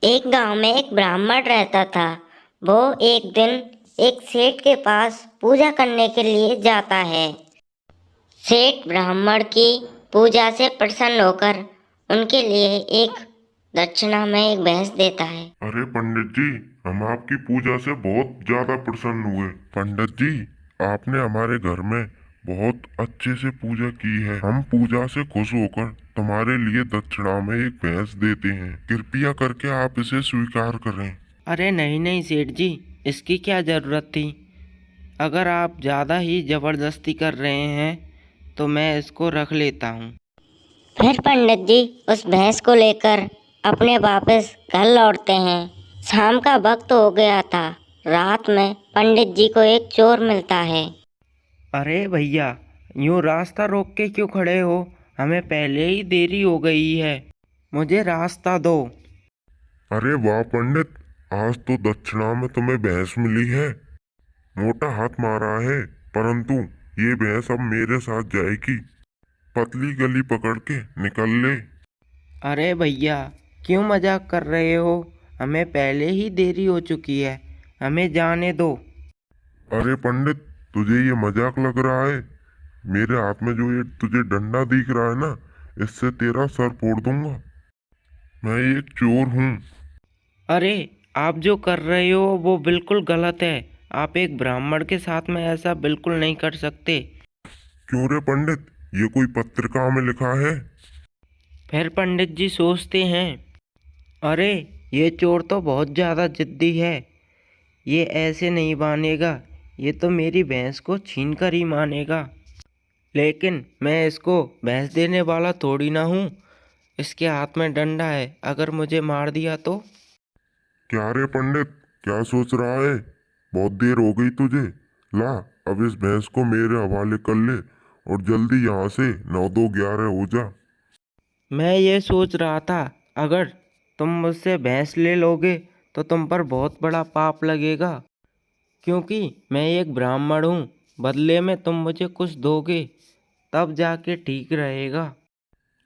एक गांव में एक ब्राह्मण रहता था। वो एक दिन एक सेठ के पास पूजा करने के लिए जाता है। सेठ ब्राह्मण की पूजा से प्रसन्न होकर उनके लिए एक दक्षिणा में एक भैंस देता है। अरे पंडित जी, हम आपकी पूजा से बहुत ज्यादा प्रसन्न हुए। पंडित जी, आपने हमारे घर में बहुत अच्छे से पूजा की है। हम पूजा से खुश होकर तुम्हारे लिए दक्षिणा में एक भैंस देते हैं। कृपया करके आप इसे स्वीकार करें। अरे नहीं नहीं सेठ जी, इसकी क्या ज़रूरत थी। अगर आप ज़्यादा ही ज़बरदस्ती कर रहे हैं तो मैं इसको रख लेता हूँ। फिर पंडित जी उस भैंस को लेकर अपने वापस घर लौटते हैं। शाम का वक्त हो गया था। रात में पंडित जी को एक चोर मिलता है। अरे भैया, यूँ रास्ता रोक के क्यों खड़े हो? हमें पहले ही देरी हो गई है। मुझे रास्ता दो। अरे वाह पंडित, आज तो दक्षिणा में तुम्हें भैंस मिली है। मोटा हाथ मारा है, परंतु ये भैंस अब मेरे साथ जाएगी। पतली गली पकड़ के निकल ले। अरे भैया, क्यों मजाक कर रहे हो? हमें पहले ही देरी हो चुकी है। हमें जाने दो। अरे पंडित, तुझे ये मजाक लग रहा है? मेरे हाथ में जो ये तुझे डंडा दिख रहा है ना, इससे तेरा सर फोड़ दूंगा। मैं एक चोर हूँ। अरे, आप जो कर रहे हो वो बिल्कुल गलत है। आप एक ब्राह्मण के साथ में ऐसा बिल्कुल नहीं कर सकते। क्यों रे पंडित, ये कोई पत्रिका में लिखा है? फिर पंडित जी सोचते हैं, अरे ये चोर तो बहुत ज़्यादा जिद्दी है। ये ऐसे नहीं मानेगा। ये तो मेरी भैंस को छीन कर ही मानेगा। लेकिन मैं इसको भैंस देने वाला थोड़ी ना हूँ। इसके हाथ में डंडा है, अगर मुझे मार दिया तो? क्या रे पंडित, क्या सोच रहा है? बहुत देर हो गई तुझे। ला, अब इस भैंस को मेरे हवाले कर ले और जल्दी यहाँ से 9 2 11 हो जा। मैं ये सोच रहा था, अगर तुम मुझसे भैंस ले लोगे तो तुम पर बहुत बड़ा पाप लगेगा, क्योंकि मैं एक ब्राह्मण हूँ। बदले में तुम मुझे कुछ दोगे, तब जाके ठीक रहेगा।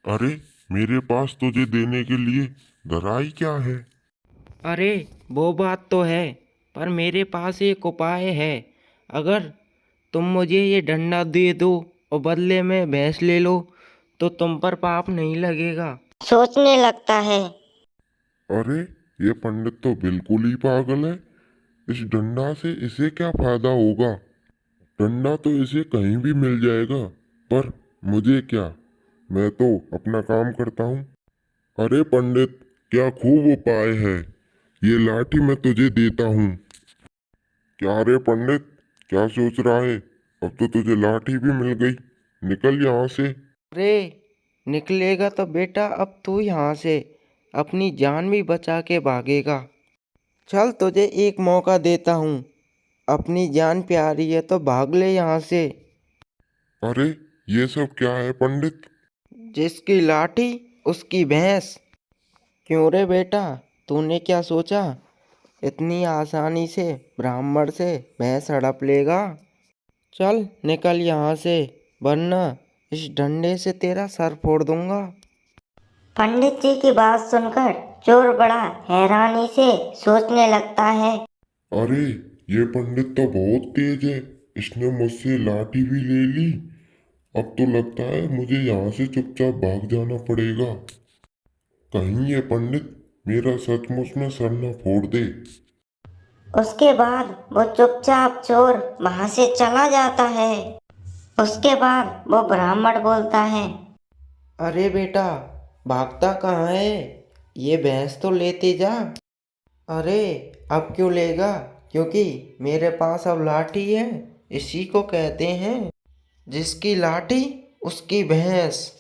अरे, मेरे पास तुझे देने के लिए धराई क्या है? अरे वो बात तो है, पर मेरे पास एक उपाय है। अगर तुम मुझे ये डंडा दे दो और बदले में भैंस ले लो तो तुम पर पाप नहीं लगेगा। सोचने लगता है। अरे, ये पंडित तो बिल्कुल ही पागल है। इस डंडा से इसे क्या फायदा होगा? डंडा तो इसे कहीं भी मिल जाएगा, पर मुझे क्या? मैं तो अपना काम करता हूँ। अरे पंडित, क्या खूब उपाय है। ये लाठी मैं तुझे देता हूँ। क्या रे पंडित, क्या सोच रहा है? अब तो तुझे लाठी भी मिल गई। निकल यहाँ से। अरे निकलेगा तो बेटा अब तू यहाँ से अपनी जान भी बचा के भागेगा। चल तुझे एक मौका देता हूँ, अपनी जान प्यारी है तो भाग ले यहाँ से। अरे, ये सब क्या है पंडित? जिसकी लाठी उसकी भैंस। क्यों रे बेटा, तूने क्या सोचा इतनी आसानी से ब्राह्मण से भैंस हड़प लेगा? चल निकल यहाँ से, वरना इस डंडे से तेरा सर फोड़ दूंगा। पंडित जी की बात सुनकर चोर बड़ा हैरानी से सोचने लगता है। अरे, ये पंडित तो बहुत तेज है। इसने मुझसे लाठी भी ले ली। अब तो लगता है मुझे यहाँ से चुपचाप भाग जाना पड़ेगा। कहीं ये पंडित मेरा सचमुच में सर न फोड़ दे। उसके बाद वो चुपचाप चोर वहां से चला जाता है। उसके बाद वो ब्राह्मण बोलता है। अरे बेटा, भागता कहाँ है? ये भैंस तो लेते जा। अरे अब क्यों लेगा? क्योंकि मेरे पास अब लाठी है। इसी को कहते हैं, जिसकी लाठी उसकी भैंस।